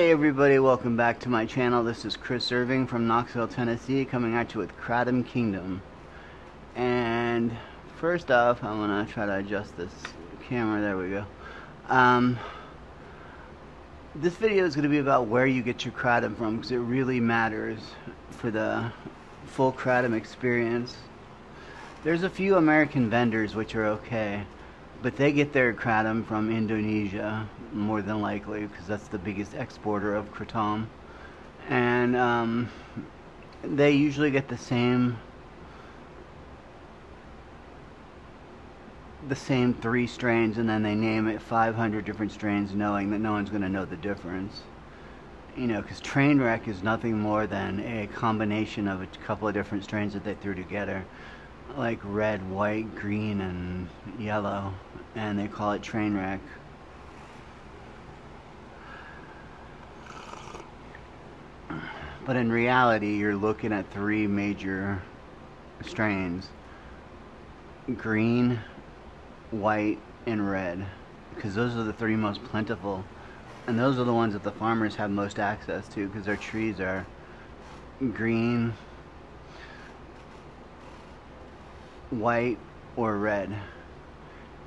Hey everybody, welcome back to my channel. This is Chris Irving from Knoxville, Tennessee, coming at you with Kratom Kingdom. And first off, I'm gonna try to adjust this camera. There we go. This video is gonna be about where you get your Kratom from, because it really matters for the full Kratom experience. There's a few American vendors which are okay, but they get their Kratom from Indonesia, more than likely, because that's the biggest exporter of Kratom. And they usually get the same three strains, and then they name it 500 different strains, knowing that no one's going to know the difference. You know, because Trainwreck is nothing more than a combination of a couple of different strains that they threw together, like red, white, green, and yellow, and they call it Trainwreck. But in reality, you're looking at three major strains: green, white, and red, because those are the three most plentiful, and those are the ones that the farmers have most access to, because their trees are green, white, or red.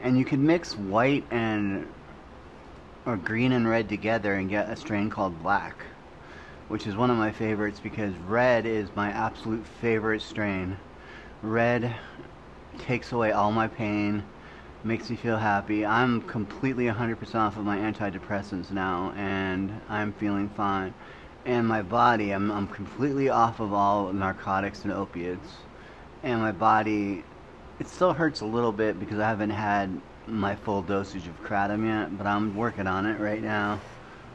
And you can mix white or green and red together and get a strain called black, which is one of my favorites, because red is my absolute favorite strain. Red takes away all my pain, makes me feel happy. I'm completely 100% off of my antidepressants now, and I'm feeling fine. And my body, I'm completely off of all narcotics and opiates. And my body, it still hurts a little bit because I haven't had my full dosage of Kratom yet, but I'm working on it right now.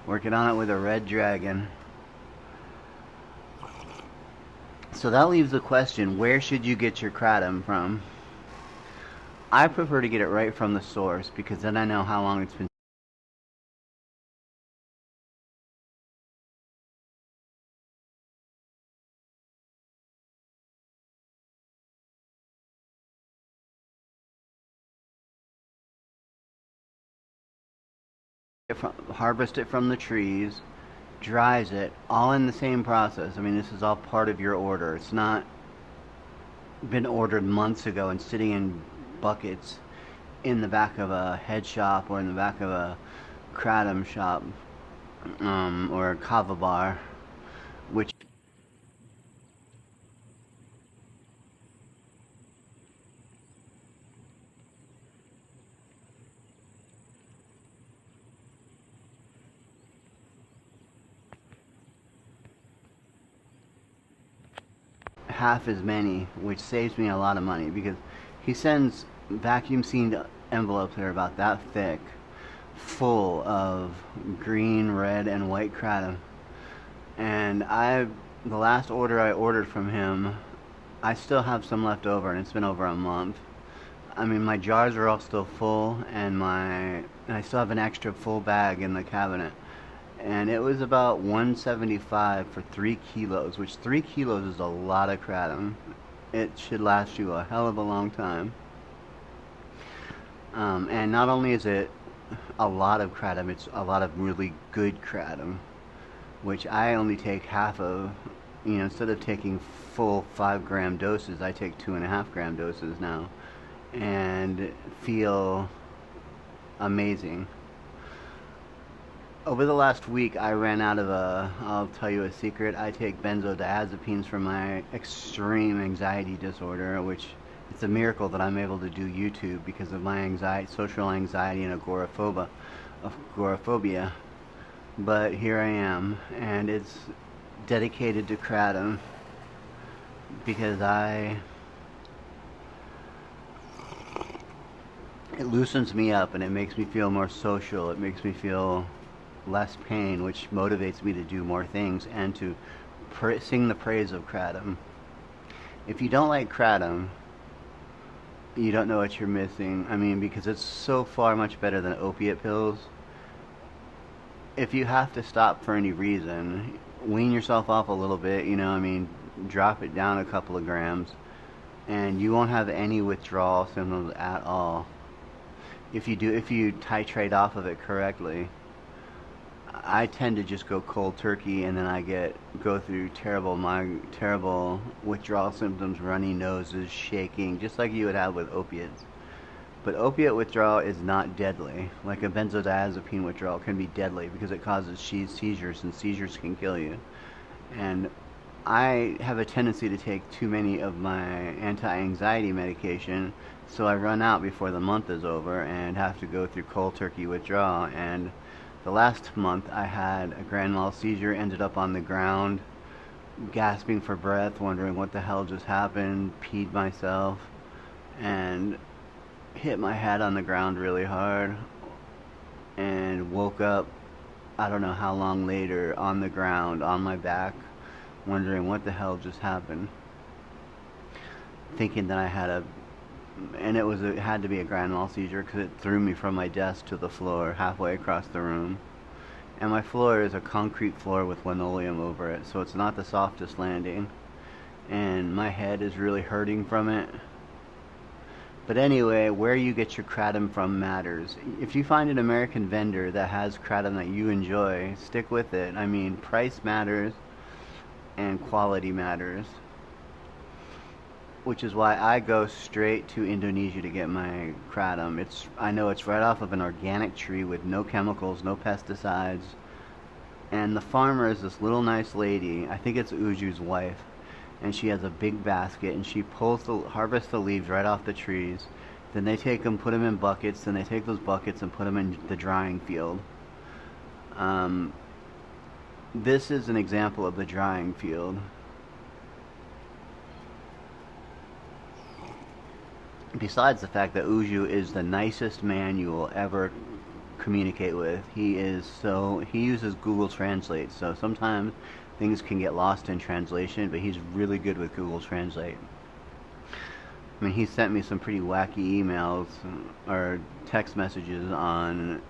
Working on it with a red dragon. So that leaves the question, where should you get your Kratom from? I prefer to get it right from the source, because then I know how long it's been harvest it from the trees, dries it, all in the same process. I mean, this is all part of your order. It's not been ordered months ago and sitting in buckets in the back of a head shop or in the back of a Kratom shop, or a kava bar, which half as many, which saves me a lot of money, because he sends vacuum sealed envelopes that are about that thick, full of green, red, and white Kratom. And the last order I ordered from him, I still have some left over, and it's been over a month. I mean, my jars are all still full, and I still have an extra full bag in the cabinet. And it was about $175 for 3 kilos, which 3 kilos is a lot of Kratom. It should last you a hell of a long time. And not only is it a lot of Kratom, it's a lot of really good Kratom, which I only take half of. You know, instead of taking full 5-gram doses, I take 2.5-gram doses now, and feel amazing. Over the last week, I ran out of I'll tell you a secret, I take benzodiazepines for my extreme anxiety disorder, which it's a miracle that I'm able to do YouTube because of my anxiety, social anxiety, and agoraphobia. But here I am, and it's dedicated to Kratom, because it loosens me up, and it makes me feel more social. It makes me feel less pain, which motivates me to do more things and to sing the praise of Kratom. If you don't like Kratom, you don't know what you're missing. I mean, because it's so far much better than opiate pills. If you have to stop for any reason, wean yourself off a little bit, you know, I mean, drop it down a couple of grams, and you won't have any withdrawal symptoms at all if you titrate off of it correctly. I tend to just go cold turkey, and then I go through terrible withdrawal symptoms, runny noses, shaking, just like you would have with opiates. But opiate withdrawal is not deadly. Like a benzodiazepine withdrawal can be deadly because it causes seizures, and seizures can kill you. And I have a tendency to take too many of my anti-anxiety medication, so I run out before the month is over and have to go through cold turkey withdrawal. And the last month I had a grand mal seizure, ended up on the ground, gasping for breath, wondering what the hell just happened, peed myself, and hit my head on the ground really hard, and woke up I don't know how long later on the ground on my back, wondering what the hell just happened, thinking that I had and it had to be a grand mal seizure because it threw me from my desk to the floor halfway across the room. And my floor is a concrete floor with linoleum over it, so it's not the softest landing, and my head is really hurting from it. But anyway, where you get your Kratom from matters. If you find an American vendor that has Kratom that you enjoy, stick with it. I mean, price matters and quality matters, which is why I go straight to Indonesia to get my Kratom. I know it's right off of an organic tree with no chemicals, no pesticides, and the farmer is this little nice lady. I think it's Uju's wife, and she has a big basket, and she harvests the leaves right off the trees. Then they take them, put them in buckets, then they take those buckets and put them in the drying field. This is an example of the drying field. Besides the fact that Uju is the nicest man you will ever communicate with, he uses Google Translate, so sometimes things can get lost in translation, but he's really good with Google Translate. I mean, he sent me some pretty wacky emails or text messages on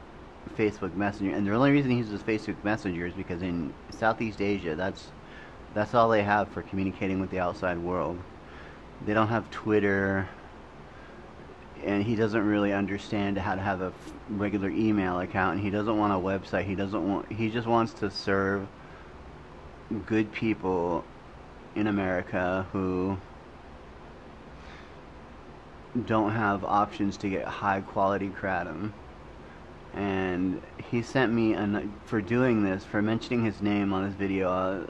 Facebook Messenger, and the only reason he uses Facebook Messenger is because in Southeast Asia, that's all they have for communicating with the outside world. They don't have Twitter, and he doesn't really understand how to have a regular email account, and he doesn't want a website. He just wants to serve good people in America who don't have options to get high quality Kratom. And he sent me, for doing this, for mentioning his name on his video,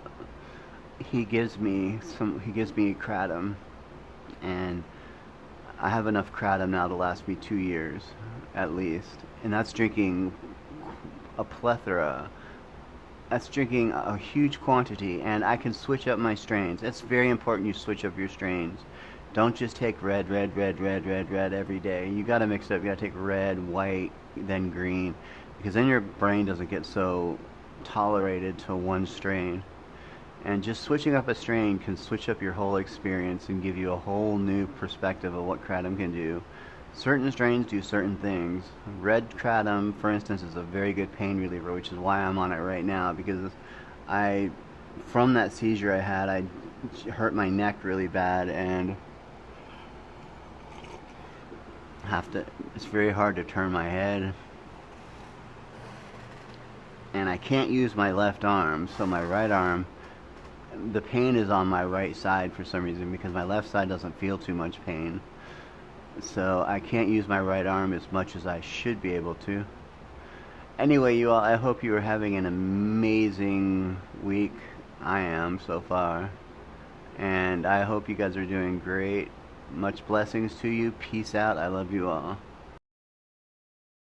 he gives me Kratom, and I have enough Kratom now to last me 2 years at least, and that's drinking a plethora. That's drinking a huge quantity, and I can switch up my strains. It's very important you switch up your strains. Don't just take red every day. You gotta mix it up. You gotta take red, white, then green, because then your brain doesn't get so tolerated to one strain. And just switching up a strain can switch up your whole experience and give you a whole new perspective of what Kratom can do. Certain strains do certain things. Red Kratom, for instance, is a very good pain reliever, which is why I'm on it right now, because from that seizure I had, I hurt my neck really bad, and it's very hard to turn my head. And I can't use my left arm, so my right arm, the pain is on my right side for some reason, because my left side doesn't feel too much pain. So I can't use my right arm as much as I should be able to. Anyway, you all, I hope you are having an amazing week. I am so far. And I hope you guys are doing great. Much blessings to you. Peace out. I love you all.